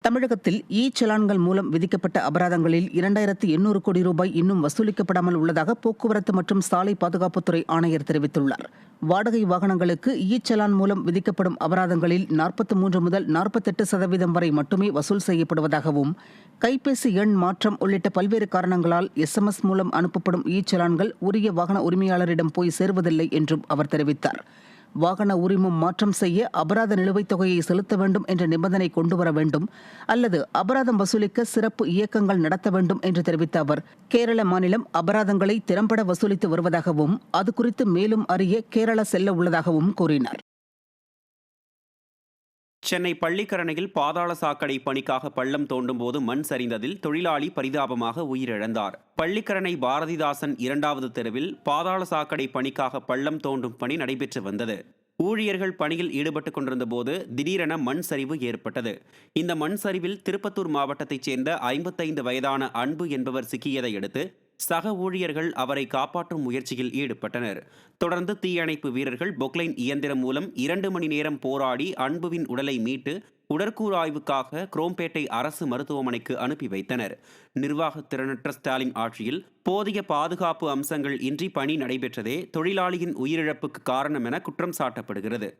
தமிழகத்தில் சலான்கள் மூலம் விதிக்கப்பட்ட அபராதங்களில் 2800 கோடி ரூபாய் இன்னும் வசூலிக்கப்படாமல் உள்ளதாக போக்குவரத்து மற்றும் சாலை பாதுகாப்புத்துறை ஆணையர் தெரிவித்துள்ளார். வாடகை வாகனங்களுக்கு சலான் மூலம் விதிக்கப்படும் அபராதங்களில் 43 முதல் 48% வரை மட்டுமே வசூல் செய்யப்படுவதாகவும், கைபேசி எண் மாற்றம் உள்ளிட்ட பல்வேறு காரணங்களால் SMS மூலம் அனுப்பப்படும் சலான்கள் உரிய வாகன உரிமையாளரிடம் போய் சேருவதில்லை என்றும் அவர் தெரிவித்தார். வாகன உரிமம் மாற்றம் செய்ய அபராத நிலுவைத் தொகையை செலுத்த வேண்டும் என்ற நிபந்தனை கொண்டுவர வேண்டும் அல்லது அபராதம் வசூலிக்க சிறப்பு இயக்கங்கள் நடத்த வேண்டும் என்று தெரிவித்த அவர், கேரள மாநிலம் அபராதங்களை திறம்பட வசூலித்து வருவதாகவும் அது குறித்து மேலும் அறிய கேரளா செல்ல உள்ளதாகவும் கூறினார். சென்னை பள்ளிக்கரணையில் பாதாள சாக்கடை பணிக்காக பள்ளம் தோண்டும் போது மண் சரிந்ததில் தொழிலாளி பரிதாபமாக உயிரிழந்தார். பள்ளிக்கரணை பாரதிதாசன் 2வது தெருவில் பாதாள சாக்கடை பணிக்காக பள்ளம் தோண்டும் பணி நடைபெற்று வந்தது. ஊழியர்கள் பணியில் ஈடுபட்டுக் கொண்டிருந்த போது திடீரென மண் சரிவு ஏற்பட்டது. இந்த மண் சரிவில் திருப்பத்தூர் மாவட்டத்தைச் சேர்ந்த 55 வயதான அன்பு என்பவர் சிக்கியதை அடுத்து சக ஊழியர்கள் அவரை காப்பாற்றும் முயற்சியில் ஈடுபட்டனர். தொடர்ந்து தீயணைப்பு வீரர்கள் பொக்லைன் இயந்திரம் மூலம் 2 மணி நேரம் போராடி அன்புவின் உடலை மீட்டு உடற்கூறு ஆய்வுக்காக குரோம்பேட்டை அரசு மருத்துவமனைக்கு அனுப்பி வைத்தனர். நிர்வாக திறனற்ற ஸ்டாலின் ஆட்சியில் போதிய பாதுகாப்பு அம்சங்கள் இன்றி பணி நடைபெற்றதே தொழிலாளியின் உயிரிழப்புக்கு காரணம் என குற்றம் சாட்டப்படுகிறது.